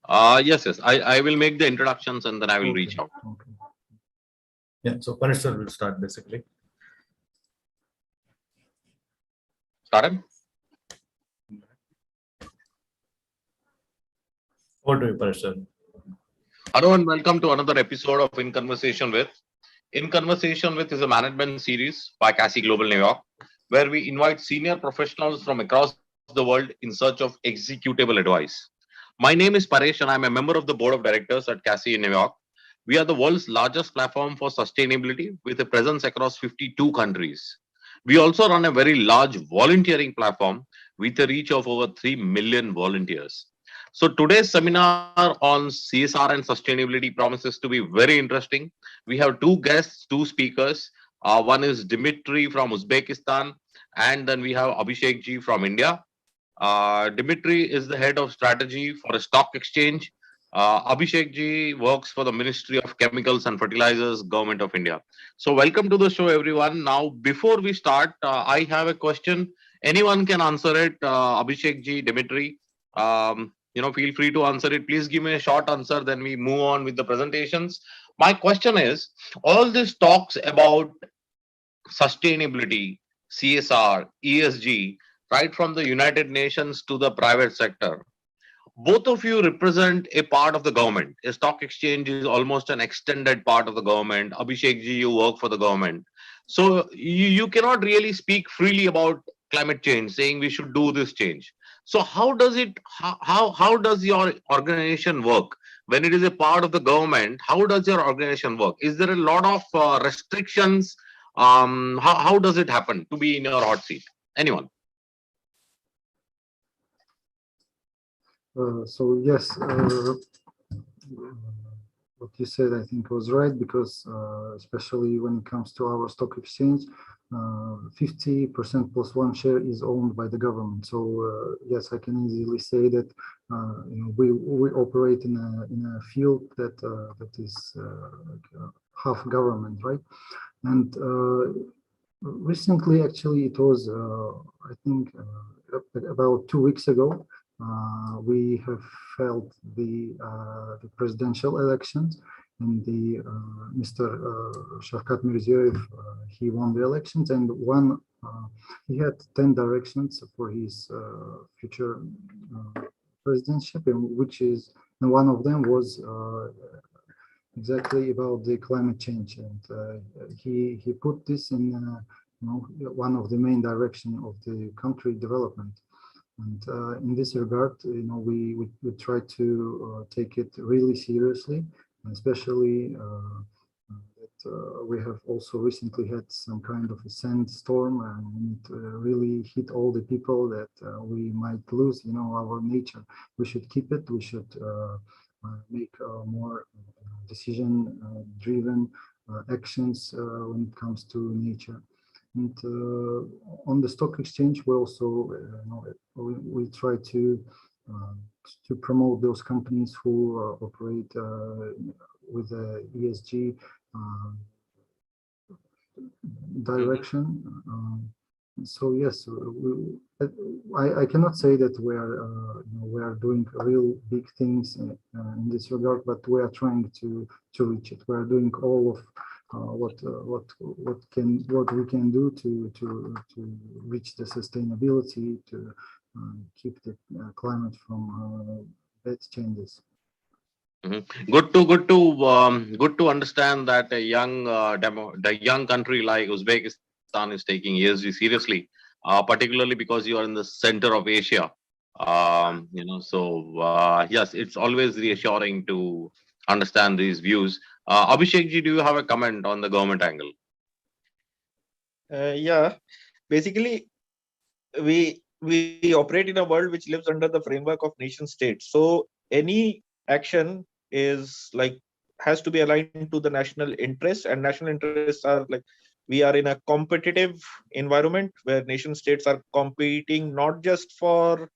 Yes. I will make the introductions and then I will reach Okay. out. Okay. Yeah. So Paresh sir will start basically. Started? Over to you, Paresh sir. Hello and welcome to another episode of In Conversation with. In Conversation with is a management series by CASI Global New York, where we invite senior professionals from across the world in search of executable advice. My name is Paresh and I'm a member of the board of directors at CASI in New York. We are the world's largest platform for sustainability with a presence across 52 countries. We also run a very large volunteering platform with a reach of over 3 million volunteers. So today's seminar on CSR and sustainability promises to be very interesting. We have two guests, two speakers. One is Dimitri from Uzbekistan, and then we have Abhishek ji from India. Dimitri is the head of strategy for a stock exchange. Abhishek ji works for the Ministry of Chemicals and Fertilizers, Government of India. So, welcome to the show, everyone. Now, before we start, I have a question. Anyone can answer it. Abhishek ji, Dimitri, feel free to answer it. Please give me a short answer. Then we move on with the presentations. My question is: all this talks about sustainability, CSR, ESG, right from the United Nations to the private sector. Both of you represent a part of the government. A stock exchange is almost an extended part of the government. Abhishek ji, you work for the government. So you cannot really speak freely about climate change, saying we should do this change. So how does your organization work? When it is a part of the government, how does your organization work? Is there a lot of restrictions? How does it happen to be in your hot seat? Anyone? So yes, what you said I think was right, because especially when it comes to our stock exchange, 50% plus one share is owned by the government. So yes, I can easily say that we operate in a field that is half government, right? And recently, actually, it was I think about 2 weeks ago. We have held the presidential elections, and the Mr. Shavkat Mirziyoyev, he won the elections, and he had 10 directions for his future presidentship, and one of them was exactly about the climate change, and he put this in one of the main direction of the country development. And in this regard, we try to take it really seriously, especially that we have also recently had some kind of a sandstorm, and it really hit all the people that we might lose, our nature. We should keep it. We should make more decision-driven actions when it comes to nature. And on the stock exchange, we also we try to promote those companies who operate with the ESG direction. So yes, I cannot say that we are doing real big things in this regard, but we are trying to reach it. We are doing all of what we can do to reach the sustainability, to keep the climate from bad changes. Good to understand that the young country like Uzbekistan is taking ESG seriously, particularly because you are in the center of Asia. Yes, it's always reassuring to understand these views. Abhishek ji, do you have a comment on the government angle? Yeah, basically, we operate in a world which lives under the framework of nation states. So any action has to be aligned to the national interests, and national interests are we are in a competitive environment where nation states are competing not just on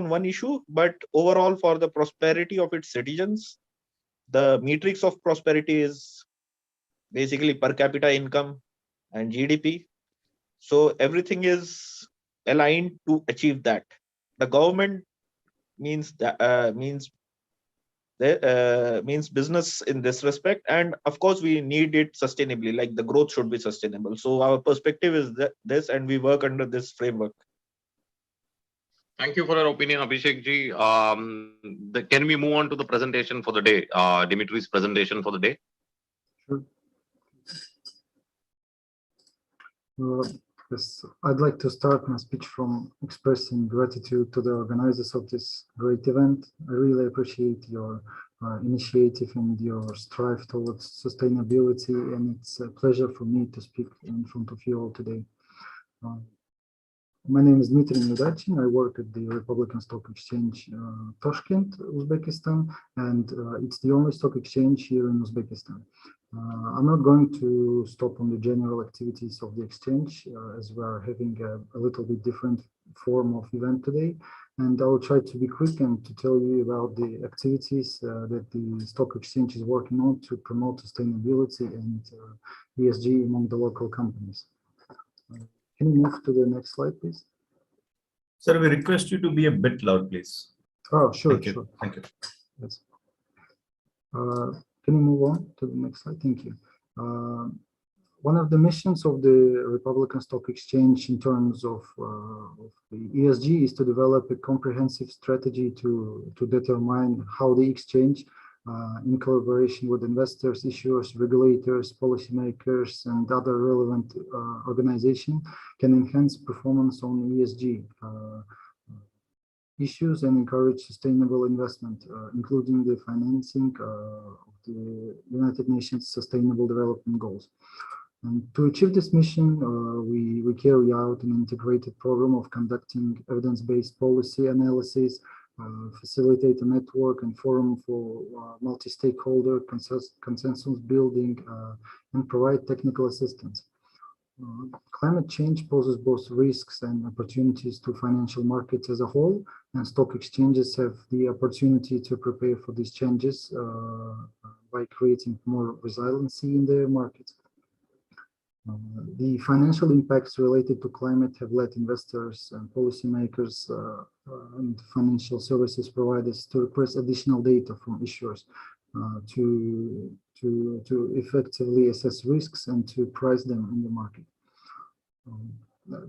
one issue, but overall for the prosperity of its citizens. The metrics of prosperity is basically per capita income and GDP. So everything is aligned to achieve that. the government means means business in this respect, and of course we need it sustainably, like the growth should be sustainable. So our perspective is this, and we work under this framework. Thank you for your opinion, Abhishek ji. Can we move on to the presentation for the day? Dimitri's presentation for the day. Sure. Yes, I'd like to start my speech from expressing gratitude to the organizers of this great event. I really appreciate your initiative and your strive towards sustainability, and it's a pleasure for me to speak in front of you all today. My name is Dmitry Nedachin. I work at the Republican Stock Exchange, Tashkent, Uzbekistan, and it's the only stock exchange here in Uzbekistan. I'm not going to stop on the general activities of the exchange, as we are having a little bit different form of event today. And I'll try to be quick and to tell you about the activities that the stock exchange is working on to promote sustainability and ESG among the local companies. Can you move to the next slide, please? Sir, we request you to be a bit loud, please. Oh, sure, Thank you. sure. Thank you. Yes. Can you move on to the next slide? Thank you. One of the missions of the Republican Stock Exchange in terms of the ESG is to develop a comprehensive strategy to determine how the exchange, in collaboration with investors, issuers, regulators, policymakers, and other relevant organizations, can enhance performance on ESG issues and encourage sustainable investment, including the financing of the United Nations Sustainable Development Goals. And to achieve this mission, we carry out an integrated program of conducting evidence-based policy analysis, facilitate a network and forum for multi-stakeholder consensus building, and provide technical assistance. Climate change poses both risks and opportunities to financial markets as a whole, and stock exchanges have the opportunity to prepare for these changes by creating more resiliency in their markets. The financial impacts related to climate have led investors and policymakers and financial services providers to request additional data from issuers to effectively assess risks and to price them in the market.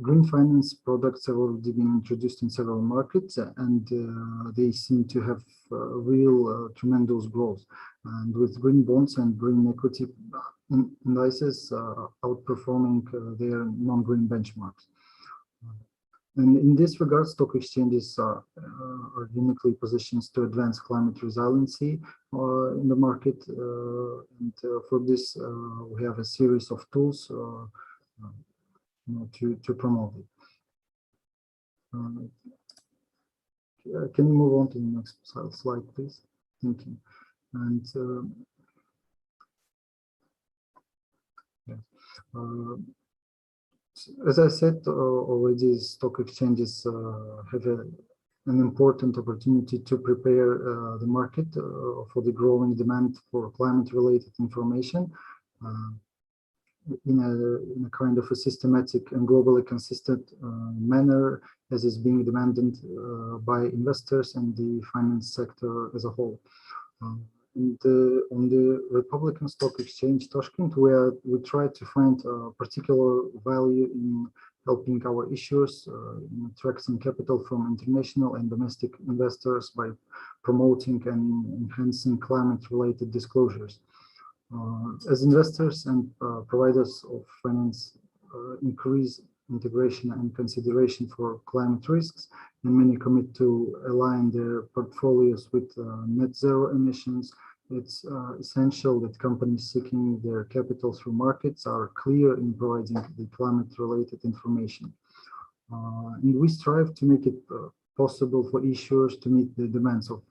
Green finance products have already been introduced in several markets, and they seem to have real tremendous growth. And with green bonds and green equity indices outperforming their non-green benchmarks. And in this regard, stock exchanges are uniquely positioned to advance climate resiliency in the market. And for this, we have a series of tools to promote it. Can you move on to the next slide, please? Thank you. And as I said already, stock exchanges have an important opportunity to prepare the market for the growing demand for climate-related information in a kind of a systematic and globally consistent manner, as is being demanded by investors and the finance sector as a whole. On the Republican Stock Exchange, Tashkent, where we try to find particular value in helping our issuers in attracting capital from international and domestic investors by promoting and enhancing climate-related disclosures. As investors and providers of finance increase integration and consideration for climate risks, and many commit to align their portfolios with net zero emissions, it's essential that companies seeking their capital through markets are clear in providing the climate-related information. And we strive to make it possible for issuers to meet the demands of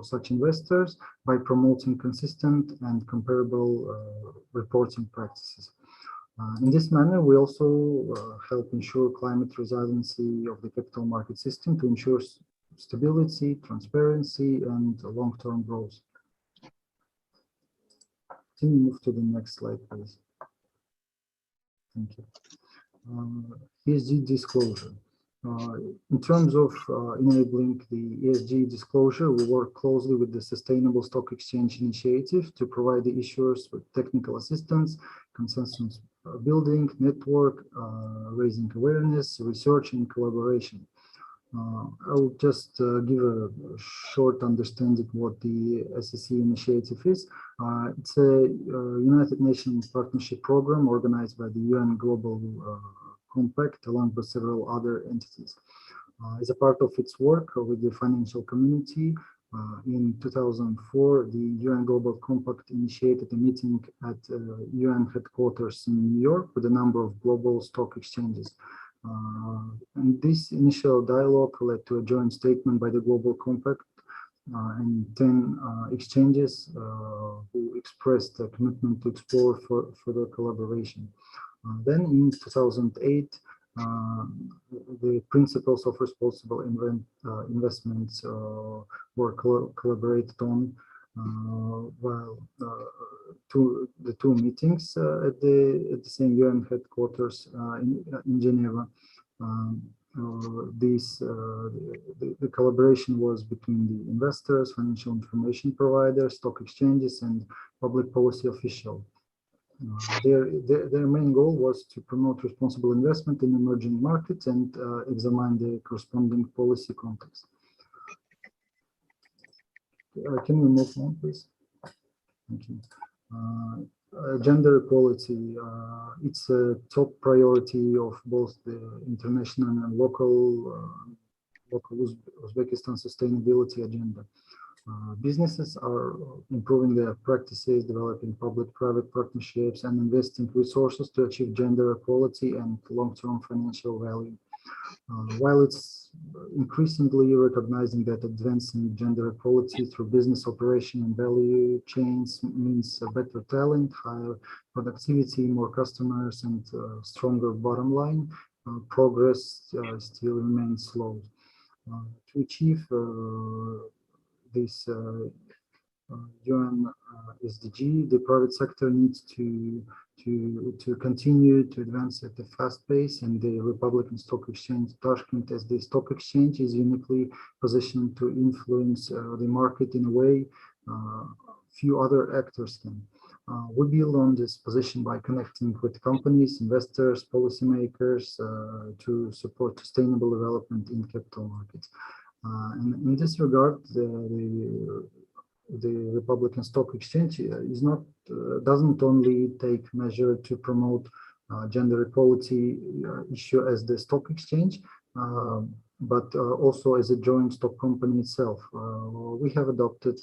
such investors by promoting consistent and comparable reporting practices. In this manner, we also help ensure climate resiliency of the capital market system to ensure stability, transparency, and long-term growth. Can you move to the next slide, please? Thank you. ESG disclosure. In terms of enabling the ESG disclosure, we work closely with the Sustainable Stock Exchange Initiative to provide the issuers with technical assistance, consensus building, network, raising awareness, research, and collaboration. I'll just give a short understanding what the SSE initiative is. It's a United Nations partnership program organized by the UN Global Compact along with several other entities. As a part of its work with the financial community, in 2004, the UN Global Compact initiated a meeting at UN headquarters in New York with a number of global stock exchanges. And this initial dialogue led to a joint statement by the Global Compact and 10 exchanges who expressed a commitment to explore further collaboration. Then in 2008, the principles of responsible investments were collaborated on while the two meetings at the same UN headquarters in Geneva. The collaboration was between the investors, financial information providers, stock exchanges, and public policy officials. Their main goal was to promote responsible investment in emerging markets and examine the corresponding policy context. Can we move on, please? Thank you. Gender equality, it's a top priority of both the international and local Uzbekistan sustainability agenda. Businesses are improving their practices, developing public-private partnerships, and investing resources to achieve gender equality and long-term financial value. While it's increasingly recognizing that advancing gender equality through business operation and value chains means better talent, higher productivity, more customers, and stronger bottom line, progress still remains slow. To achieve this UN SDG, the private sector needs to continue to advance at a fast pace, and the Republican Stock Exchange Tashkent, as the stock exchange, is uniquely positioned to influence the market in a way few other actors can. We build on this position by connecting with companies, investors, policymakers to support sustainable development in capital markets. And in this regard, the Republican Stock Exchange doesn't only take measure to promote gender equality issue as the stock exchange, but also as a joint stock company itself. We have adopted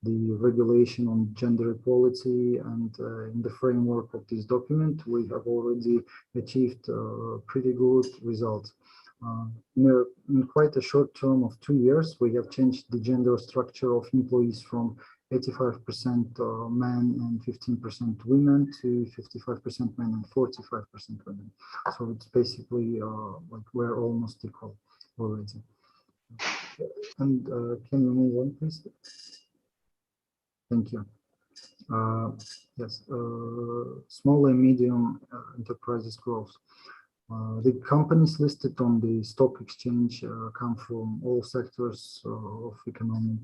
the regulation on gender equality, and in the framework of this document, we have already achieved pretty good results. In quite a short term of 2 years, we have changed the gender structure of employees from 85% men and 15% women to 55% men and 45% women. So it's basically like we're almost equal already. And can we move on, please? Thank you. Yes, small and medium enterprises growth. The companies listed on the stock exchange come from all sectors of economy,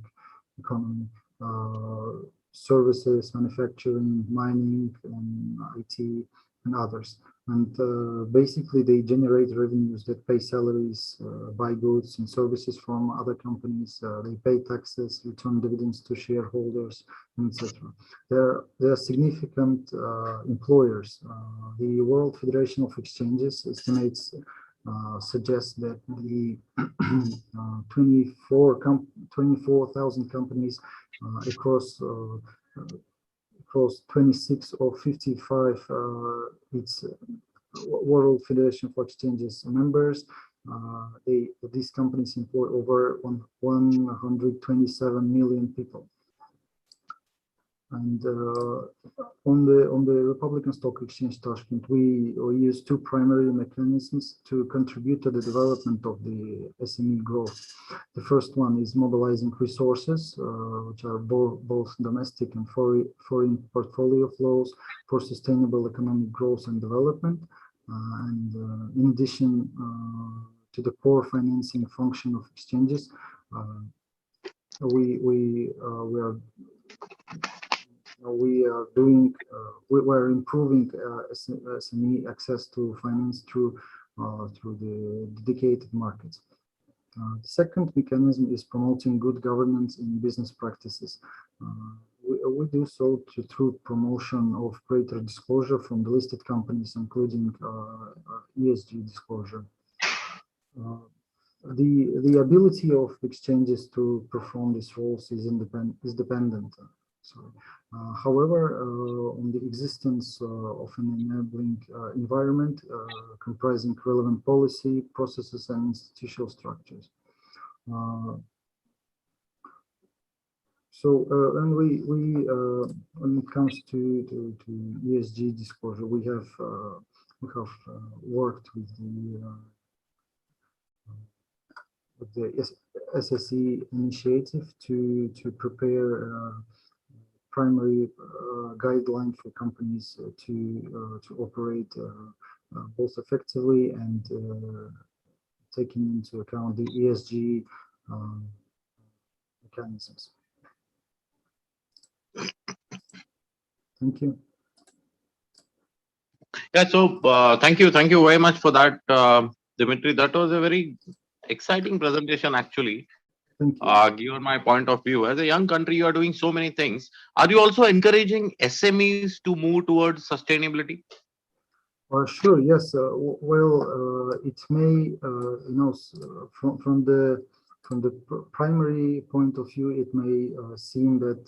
services, manufacturing, mining, and IT, and others. And basically, they generate revenues that pay salaries, buy goods and services from other companies. They pay taxes, return dividends to shareholders, etc. They're significant employers. The World Federation of Exchanges estimates suggests that the 24,000 companies across 26 or 55 its World Federation of Exchanges members. These companies employ over 127 million people. And on the Republican Stock Exchange Tashkent, we use two primary mechanisms to contribute to the development of the SME growth. The first one is mobilizing resources, which are both domestic and foreign portfolio flows for sustainable economic growth and development. And in addition to the core financing function of exchanges. We're improving SME access to finance through the dedicated markets. The second mechanism is promoting good governance in business practices. We do so through promotion of greater disclosure from the listed companies, including ESG disclosure. The ability of exchanges to perform these roles is dependent. However, on the existence of an enabling environment comprising relevant policy, processes, and institutional structures. When it comes to ESG disclosure, we have worked with the SSE initiative to prepare primary guideline for companies to operate both effectively and taking into account the ESG mechanisms. Thank you. Yeah, so thank you very much for that, Dimitri. That was a very exciting presentation, actually. Thank you. Given my point of view, as a young country, you are doing so many things. Are you also encouraging SMEs to move towards sustainability? Sure. Yes. It may, from the primary point of view, it may seem that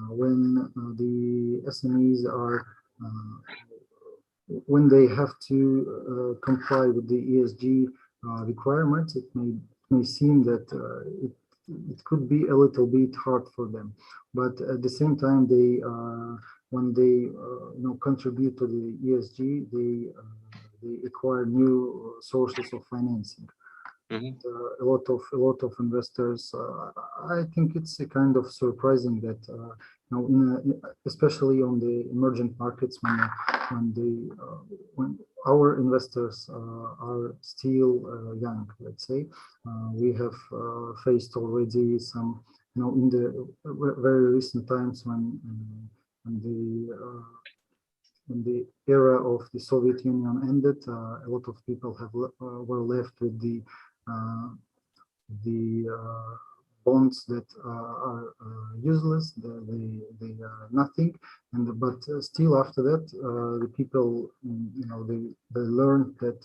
when the SMEs are when they have to comply with the ESG requirements, it may seem that it could be a little bit hard for them. But at the same time, they when they contribute to the ESG, they acquire new sources of financing. Mm-hmm. A lot of investors. I think it's a kind of surprising that especially on the emerging markets when our investors are still young. Let's say we have faced already some in the very recent times when the era of the Soviet Union ended, a lot of people were left with the bonds that are useless. They are nothing. But still after that, the people, they learned that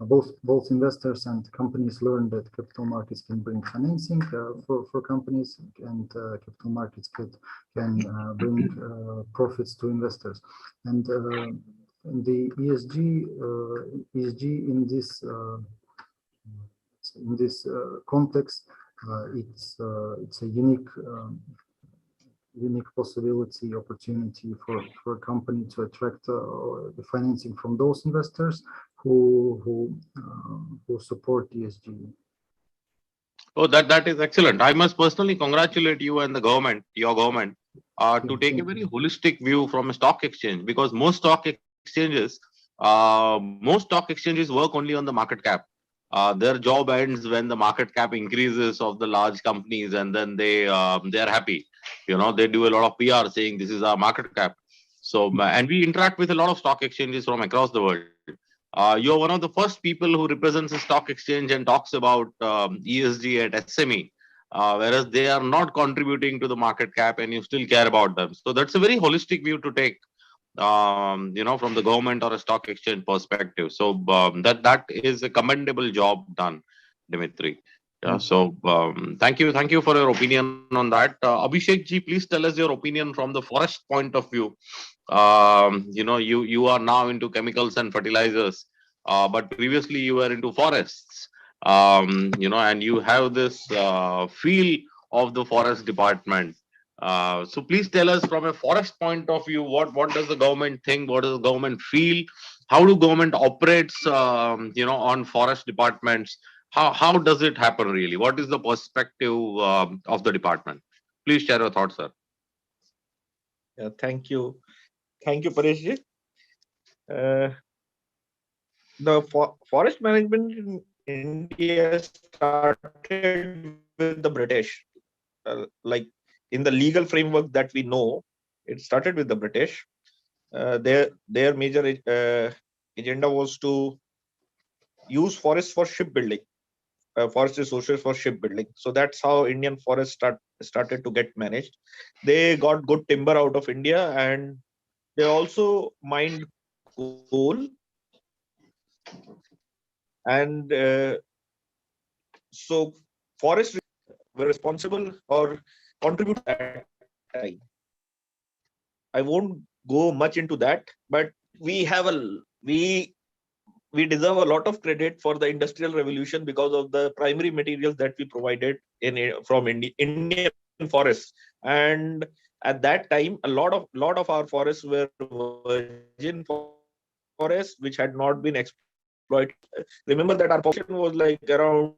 both investors and companies learned that capital markets can bring financing for companies, and capital markets can bring profits to investors. And the ESG in this context, it's a unique opportunity for a company to attract the financing from those investors who support ESG. Oh, that is excellent. I must personally congratulate you and your government, to take a very holistic view from a stock exchange, because most stock exchanges work only on the market cap. Their job ends when the market cap increases of the large companies, and then they are happy. They do a lot of PR saying this is our market cap. So, and we interact with a lot of stock exchanges from across the world. You're one of the first people who represents a stock exchange and talks about ESG at SME, whereas they are not contributing to the market cap, and you still care about them. So that's a very holistic view to take, from the government or a stock exchange perspective. So that is a commendable job done, Dimitri. Yeah. So thank you for your opinion on that. Abhishek ji, please tell us your opinion from the forest point of view. You are now into chemicals and fertilizers, but previously you were into forests. And you have this feel of the forest department. So please tell us from a forest point of view, what does the government think? What does the government feel? How do government operates, on forest departments? How does it happen really? What is the perspective of the department? Please share your thoughts, sir. Yeah, thank you, Paresh ji. the forest management in India started with the British. Like in the legal framework that we know, it started with the British. Their major agenda was to use forests for shipbuilding, forest resources for shipbuilding. So that's how Indian forests started to get managed. They got good timber out of India, and they also mined coal. And so forests were responsible or contribute at that time. I won't go much into that, but we have we deserve a lot of credit for the industrial revolution because of the primary materials that we provided from Indian forests. And at that time, a lot of our forests were virgin forests which had not been exploited. Remember that our population was like around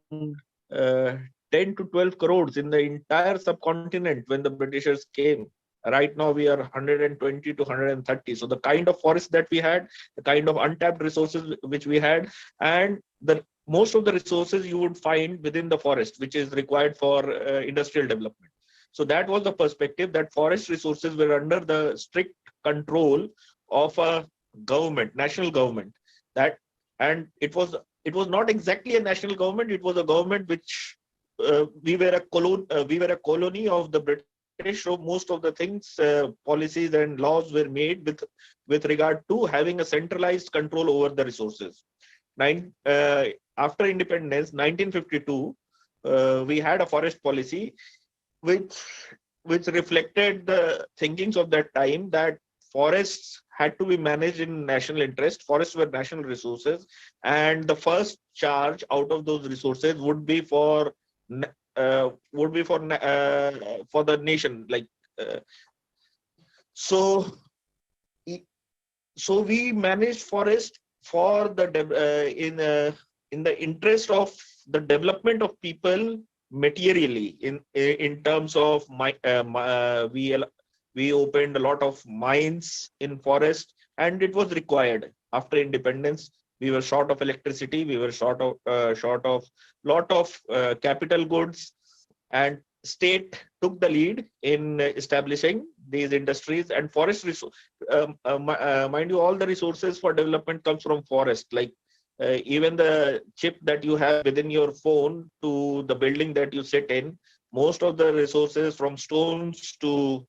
10 to 12 crores in the entire subcontinent when the Britishers came. Right now we are 120 to 130. So the kind of forest that we had, the kind of untapped resources which we had, and the most of the resources you would find within the forest, which is required for industrial development. So that was the perspective, that forest resources were under the strict control of a government, national government. That and it was not exactly a national government. It was a government which we were a colony of the British. So most of the things, policies and laws were made with regard to having a centralized control over the resources. Nine, After independence, 1952, we had a forest policy which which reflected the thinkings of that time, that forests had to be managed in national interest. Forests were national resources, and the first charge out of those resources would be for for the nation. Uh, so so we managed forest for the in the interest of the development of people materially. In terms of we opened a lot of mines in forest, and it was required. After independence, we were short of electricity, we were short of lot of capital goods, and state took the lead in establishing these industries. And mind you, all the resources for development comes from forest. Like even the chip that you have within your phone to the building that you sit in, most of the resources from stones to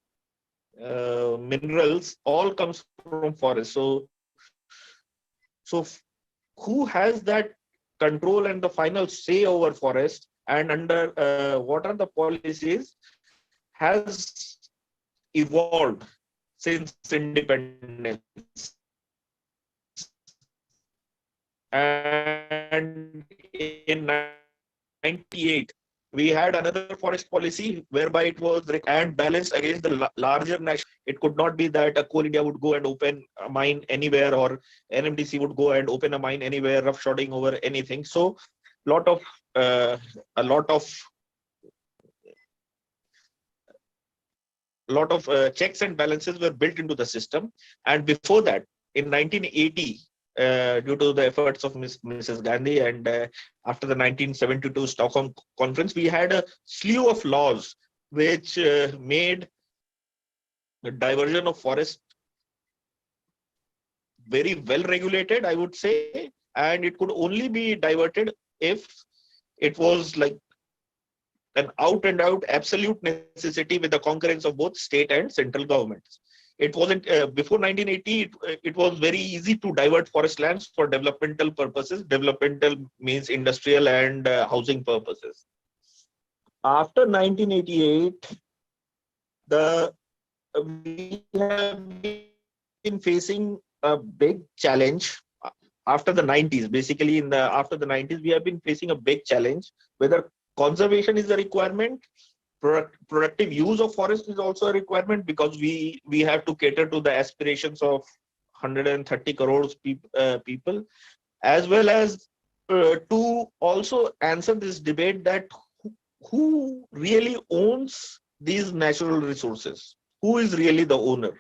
minerals all comes from forest. So who has that control and the final say over forest, and under what are the policies, has evolved since independence. And in 98, we had another forest policy whereby it was and balanced against the larger national. It could not be that a Coal India would go and open a mine anywhere, or NMDC would go and open a mine anywhere, roughshooting over anything. So lot of a lot of checks and balances were built into the system. And before that, in 1980, due to the efforts of Mrs. Gandhi, and after the 1972 Stockholm Conference, we had a slew of laws which made the diversion of forest very well regulated, I would say. And it could only be diverted if it was like an out and out absolute necessity, with the concurrence of both state and central governments. It wasn't before 1980. It was very easy to divert forest lands for developmental purposes. Developmental means industrial and housing purposes. After 1988, we have been facing a big challenge. After the 90s, basically after the 90s, we have been facing a big challenge, whether conservation is a requirement. Productive use of forest is also a requirement, because we have to cater to the aspirations of 130 crores people, as well as to also answer this debate that who really owns these natural resources, who is really the owner.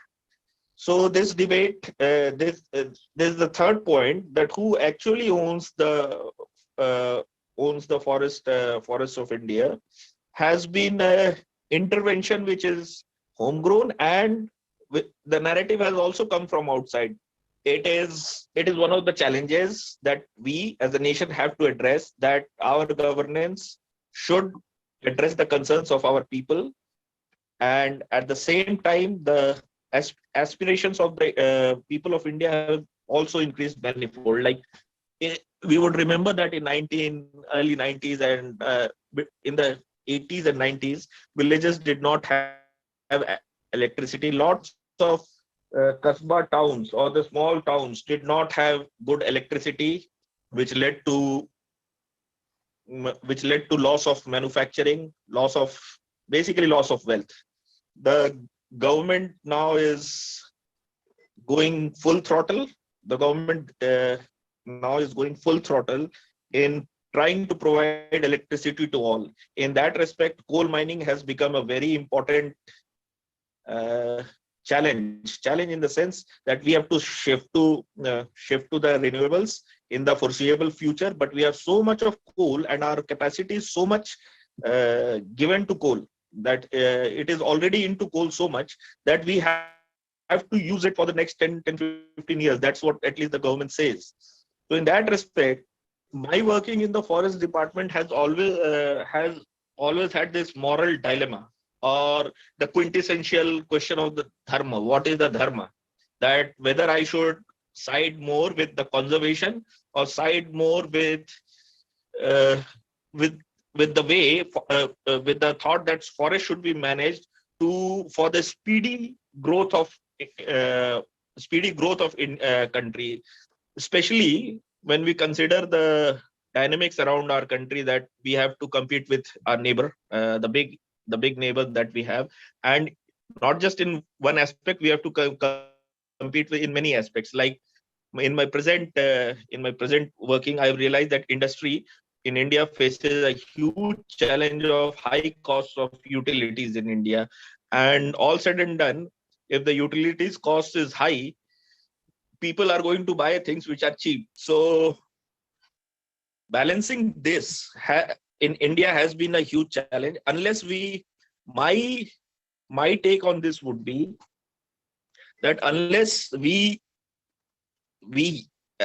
So this debate, this is the third point, that who actually owns the forests of India, has been a intervention which is homegrown, and the narrative has also come from outside. It is one of the challenges that we as a nation have to address, that our governance should address the concerns of our people, and at the same time the aspirations of the people of India have also increased manifold. Like, we would remember that in early 90s and in the 80s and 90s, villages did not have electricity. Lots of Kasbah towns or the small towns did not have good electricity, which led to loss of manufacturing, basically loss of wealth. The government now is going full throttle. The government now is going full throttle in trying to provide electricity to all. In that respect, coal mining has become a very important challenge in the sense that we have to shift to the renewables in the foreseeable future. But we have so much of coal, and our capacity is so much given to coal, that it is already into coal so much that we have to use it for the next 10, 15 years. That's what at least the government says. So in that respect, my working in the forest department has always had this moral dilemma, or the quintessential question of the dharma. What is the dharma? That whether I should side more with the conservation or side more with with the thought that forest should be managed for the speedy growth of in country, especially when we consider the dynamics around our country, that we have to compete with our neighbor, the big neighbor that we have, and not just in one aspect. We have to compete in many aspects. Like in my present working, I've realized that industry in India faces a huge challenge of high costs of utilities in India. And all said and done, if the utilities cost is high, people are going to buy things which are cheap. So balancing this in India has been a huge challenge. My take on this would be that unless we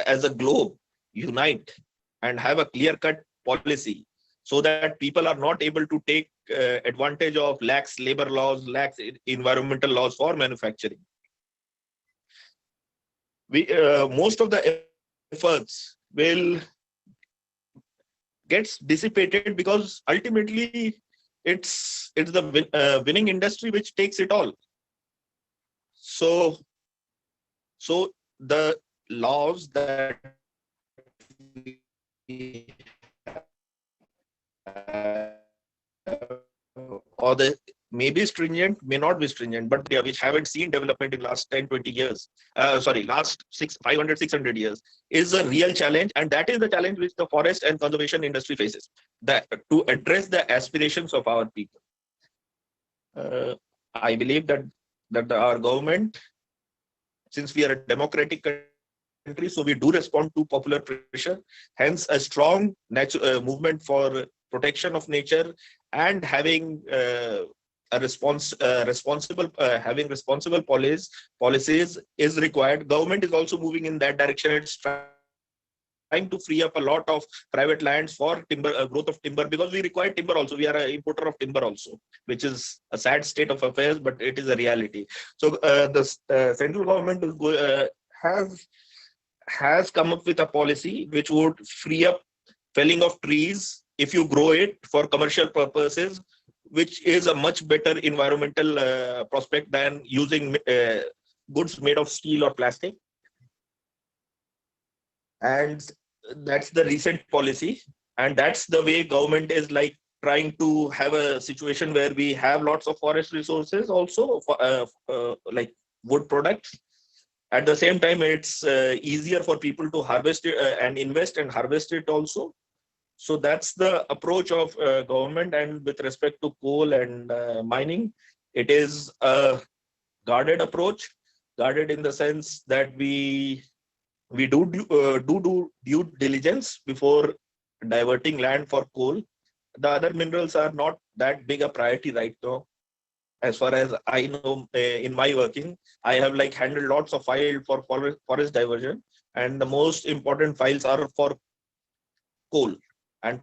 as a globe unite and have a clear-cut policy, so that people are not able to take advantage of lax labor laws, lax environmental laws for manufacturing, most of the efforts will gets dissipated, because ultimately it's the winning industry which takes it all. So the laws that or the may be stringent, may not be stringent, but which haven't seen development in last 10, 20 years, last 500, 600 years, is a real challenge. And that is the challenge which the forest and conservation industry faces, that to address the aspirations of our people. I believe that our government, since we are a democratic country, so we do respond to popular pressure. Hence, a strong movement for protection of nature and having responsible policies is required. Government is also moving in that direction. It's trying to free up a lot of private lands for timber growth of timber, because we require timber also. We are an importer of timber also, which is a sad state of affairs, but it is a reality. So the central government has come up with a policy which would free up felling of trees if you grow it for commercial purposes, which is a much better environmental prospect than using goods made of steel or plastic. And that's the recent policy, and that's the way government is like trying to have a situation where we have lots of forest resources also, like wood products. At the same time, it's easier for people to harvest it and invest and harvest it also. So that's the approach of government. And with respect to coal and mining, it is a guarded approach. guarded in the sense that we do due diligence before diverting land for coal. The other minerals are not that big a priority right now. As far as I know, in my working, I have like handled lots of files for forest diversion, and the most important files are for coal. And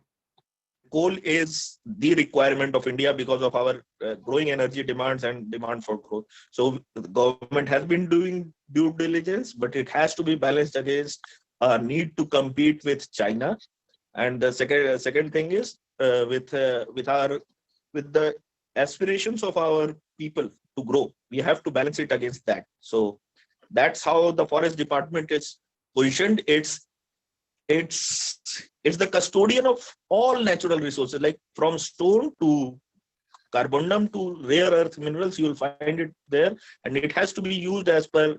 coal is the requirement of India because of our growing energy demands and demand for growth. So the government has been doing due diligence, but it has to be balanced against a need to compete with China. And the second thing is with the aspirations of our people to grow, we have to balance it against that. So that's how the forest department is positioned. It's the custodian of all natural resources, like from stone to carbonum to rare earth minerals. You will find it there, and it has to be used as per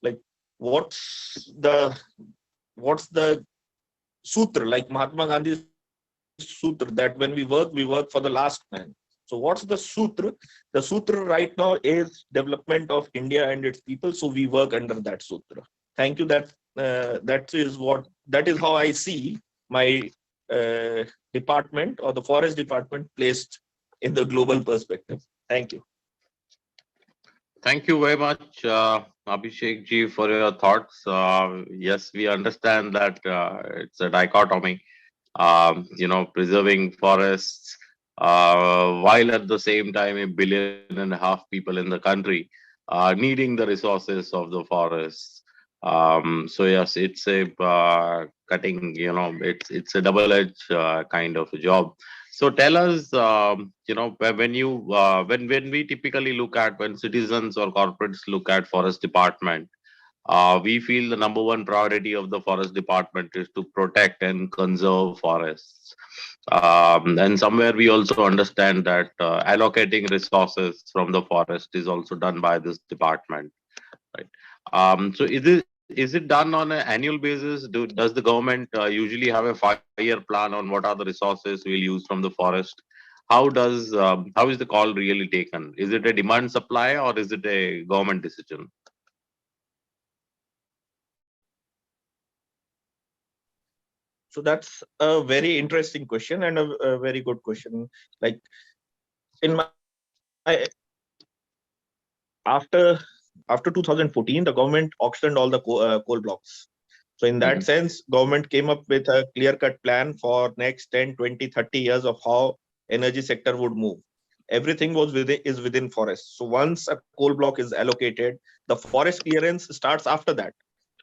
like what's the sutra, like Mahatma Gandhi's sutra, that when we work for the last man. So what's the sutra? The sutra right now is development of India and its people. So we work under that sutra. Thank you. That is how I see my department, or the forest department, placed in the global perspective. Thank you. Thank you very much, Abhishek ji, for your thoughts. Yes, we understand that it's a dichotomy. Preserving forests, while at the same time 1.5 billion people in the country needing the resources of the forests. So yes, it's a cutting. It's a double-edged kind of a job. So tell us, when we typically look at, when citizens or corporates look at forest department, we feel the number one priority of the forest department is to protect and conserve forests. And somewhere we also understand that allocating resources from the forest is also done by this department, right? So is it done on an annual basis? Does the government usually have a 5-year plan on what are the resources we'll use from the forest? How is the call really taken? Is it a demand supply, or is it a government decision? So that's a very interesting question, and a very good question. Like in my after 2014, the government auctioned all the coal blocks. So in that sense, government came up with a clear-cut plan for next 10, 20, 30 years of how energy sector would move. Everything is within forest. So once a coal block is allocated, the forest clearance starts after that.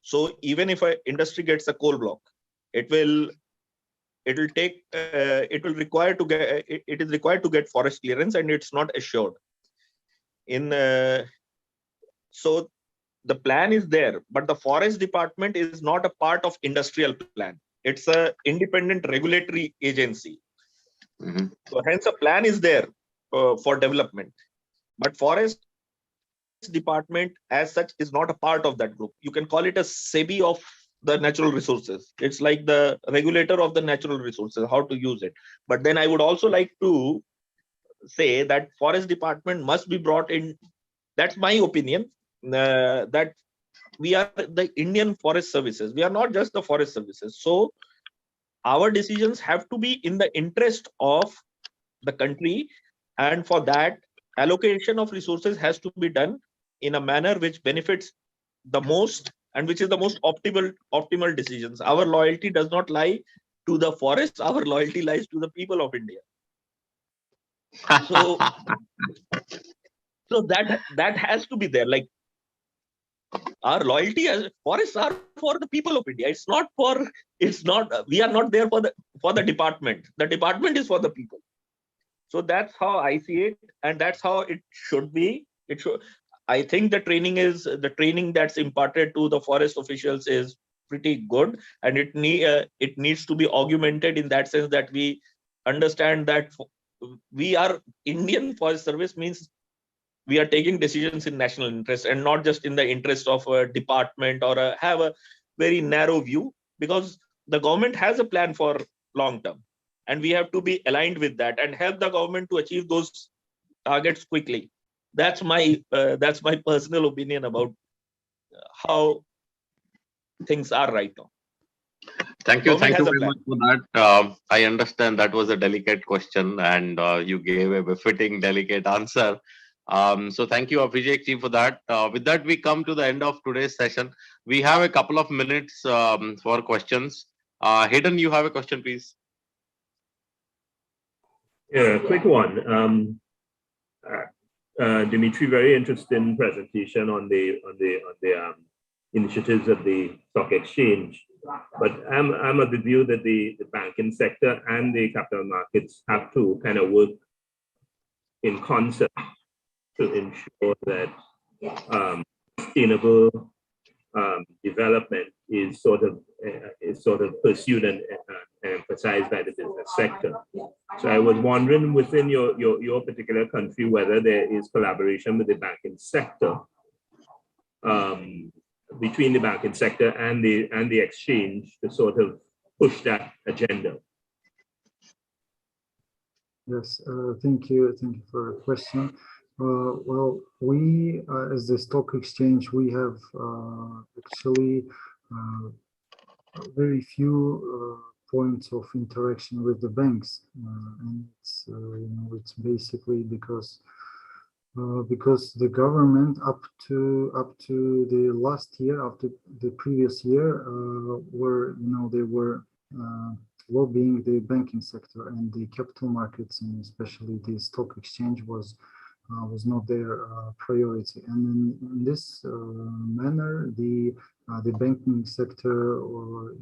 So even if an industry gets a coal block, it is required to get forest clearance, and it's not assured. So the plan is there, but the forest department is not a part of industrial plan. It's a independent regulatory agency. So hence a plan is there for development, but forest department as such is not a part of that group. You can call it a SEBI of the natural resources. It's like the regulator of the natural resources, how to use it. But then I would also like to say that forest department must be brought in. That's my opinion, that we are the Indian Forest Services. We are not just the forest services. So our decisions have to be in the interest of the country. And for that, allocation of resources has to be done in a manner which benefits the most, and which is the most optimal decisions. Our loyalty does not lie to the forests. Our loyalty lies to the people of India. So that has to be there. Like, our loyalty as forests are for the people of India. We are not there for the department. The department is for the people. So that's how I see it, and that's how it should be. I think the training that's imparted to the forest officials is pretty good, and it needs to be augmented in that sense that we understand that we are Indian Forest Service, means we are taking decisions in national interest and not just in the interest of a department, or have a very narrow view, because the government has a plan for long term, and we have to be aligned with that and help the government to achieve those targets quickly. That's my personal opinion about how things are right now. Thank you. Government Thank you has a very plan. much for that. I understand that was a delicate question and you gave a befitting, delicate answer. So thank you, Abhijit ji, for that. With that, we come to the end of today's session. We have a couple of minutes for questions. Hayden, you have a question, please. Yeah, quick one. Dimitri, very interesting presentation on the initiatives of the stock exchange. But I'm of the view that the banking sector and the capital markets have to kind of work in concert to ensure that sustainable development is sort of pursued and emphasized by the business sector. So I was wondering within your particular country whether there is collaboration with the banking sector, between the banking sector and the exchange to sort of push that agenda. Yes, thank you for the question. Well, we, as the stock exchange, we have actually very few points of interaction with the banks, and it's it's basically because the government up to the last year, after the previous year, they were lobbying the banking sector and the capital markets, and especially the stock exchange was not their priority. And in this manner, the banking sector, or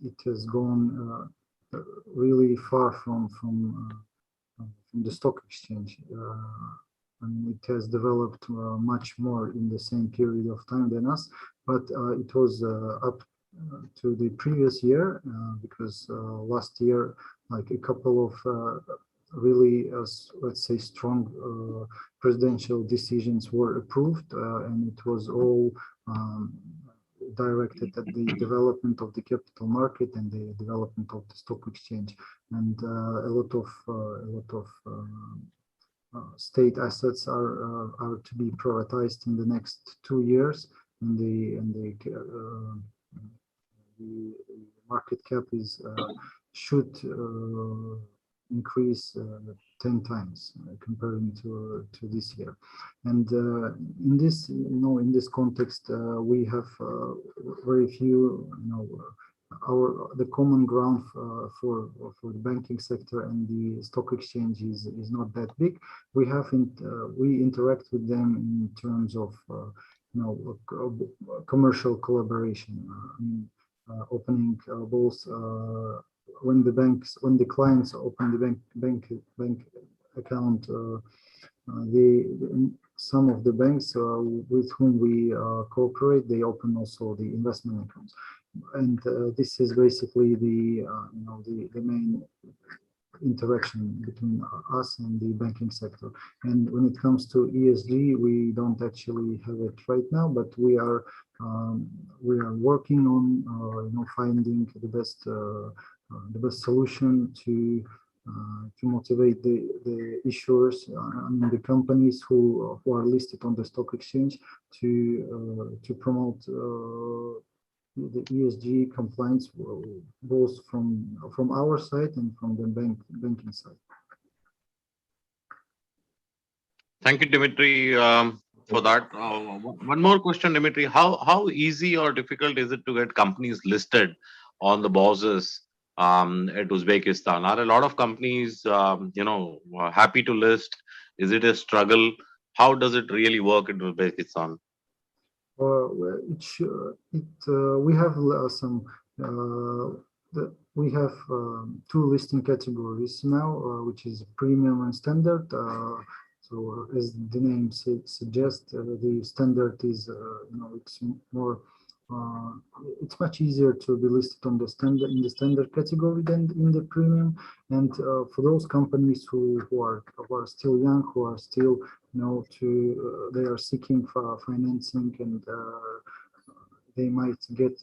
it has gone really far from the stock exchange. And it has developed much more in the same period of time than us, but it was up to the previous year, because last year, like a couple of really, let's say, strong presidential decisions were approved, and it was all directed at the development of the capital market and the development of the stock exchange, and a lot of state assets are to be prioritized in the next 2 years, and the market cap should increase 10 times comparing to this year. And in this context, we have very few, the common ground for the banking sector and the stock exchange is not that big. We interact with them in terms of commercial collaboration, opening both when the clients open the bank account, some of the banks with whom we cooperate, they open also the investment accounts, and this is basically the main interaction between us and the banking sector. And when it comes to ESG, we don't actually have it right now, but we are working on finding the best solution to motivate the issuers, the companies who are listed on the stock exchange to promote the ESG compliance, both from our side and from the banking side. Thank you, Dimitri, for that. One more question, Dimitri. How easy or difficult is it to get companies listed on the bourses at Uzbekistan? Are a lot of companies, happy to list? Is it a struggle? How does it really work in Uzbekistan? We have we have two listing categories now, which is premium and standard. So as the name suggests, the standard is it's more it's much easier to be listed on the standard category than in the premium. And for those companies who are still young, who are still they are seeking for financing, and they might get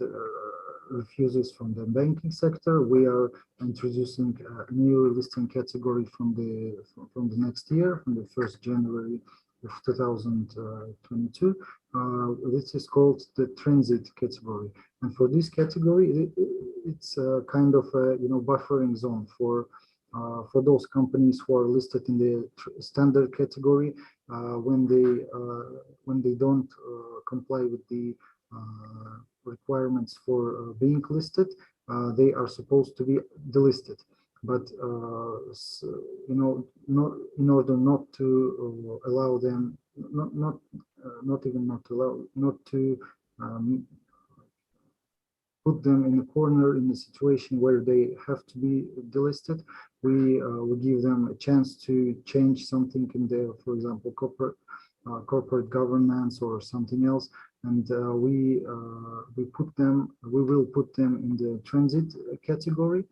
refuses from the banking sector. We are introducing a new listing category from the next year, from the 1st January of 2022. This is called the transit category, and for this category, it's a kind of a, buffering zone for those companies who are listed in the standard category. When they don't comply with the requirements for being listed, they are supposed to be delisted. But not in order not to allow them, not even not to allow, not to put them in a corner in a situation where they have to be delisted, we give them a chance to change something in their, for example, corporate governance or something else, and we will put them in the transit category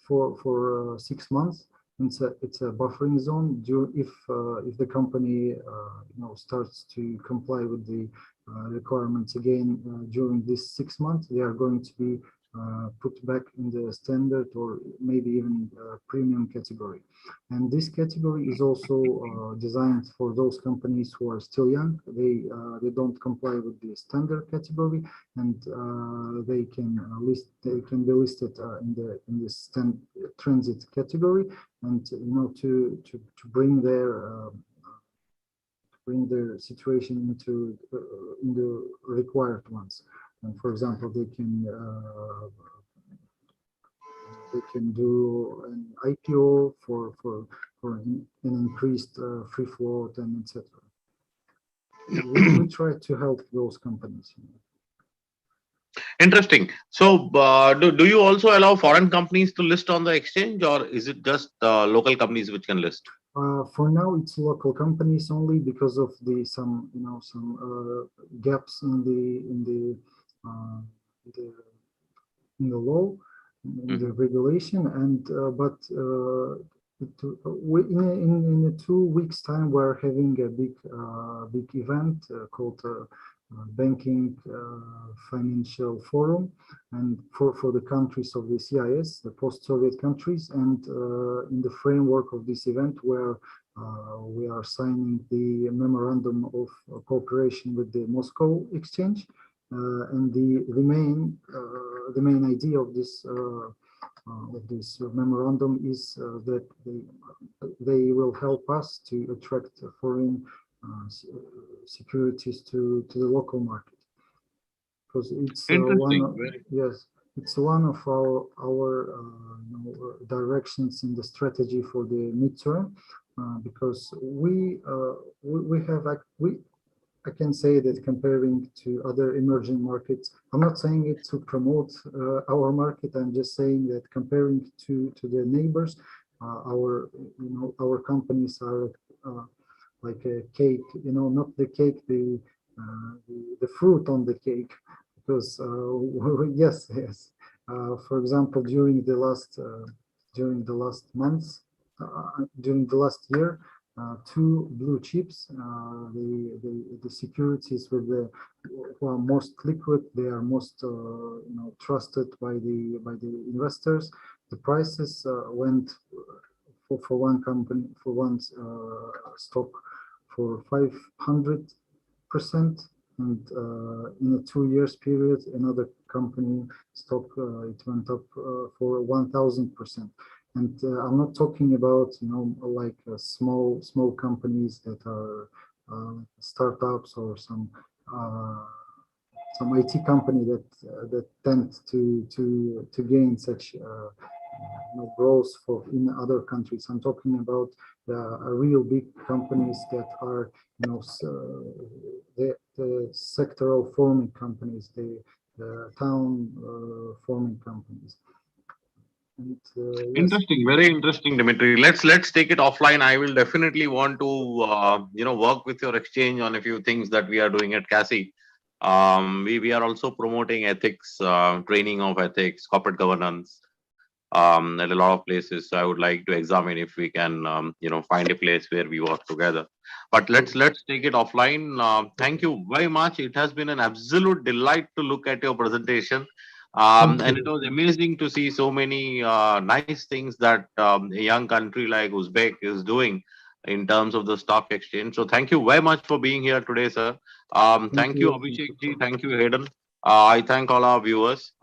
for 6 months. It's a buffering zone. If the company starts to comply with the requirements again during this 6 months, they are going to be put back in the standard or maybe even premium category. And this category is also designed for those companies who are still young. They don't comply with the standard category, and they can be listed in the transit category, and to bring their situation into in the required ones. And for example, they can do an IPO for an increased free float and etc. We try to help those companies. Interesting. So, do you also allow foreign companies to list on the exchange, or is it just local companies which can list? For now, it's local companies only because of some gaps in the law, in the regulation, and but in 2 weeks' time, we're having a big event called Banking Financial Forum, and for the countries of the CIS, the post-Soviet countries, and in the framework of this event, where we are signing the memorandum of cooperation with the Moscow exchange, and the main idea of this memorandum is that they will help us to attract foreign securities to the local market, because it's it's one of our directions in the strategy for the midterm, because I can say that comparing to other emerging markets, I'm not saying it to promote our market. I'm just saying that comparing to the neighbors, our companies are like a cake, not the cake, the fruit on the cake, because yes. For example, during the last months, during the last year, 2 blue chips, the securities who are most liquid, they are most trusted by the investors. The prices went for one company, for one stock, for 500%, and in a 2 years period, another company stock it went up for 1000%. And I'm not talking about like small companies that are startups or some IT company that tend to gain such growth in other countries. I'm talking about real big companies that are the sectoral forming companies, the town forming companies. And, Interesting, very interesting, Dimitri. Let's take it offline. I will definitely want to work with your exchange on a few things that we are doing at CASI. We are also promoting ethics, training of ethics, corporate governance at a lot of places. So I would like to examine if we can find a place where we work together. But let's take it offline. Thank you very much. It has been an absolute delight to look at your presentation. And it was amazing to see so many nice things that a young country like Uzbek is doing in terms of the stock exchange. So thank you very much for being here today, sir. Thank you, Abhishek ji. Thank you, Hayden. I thank all our viewers.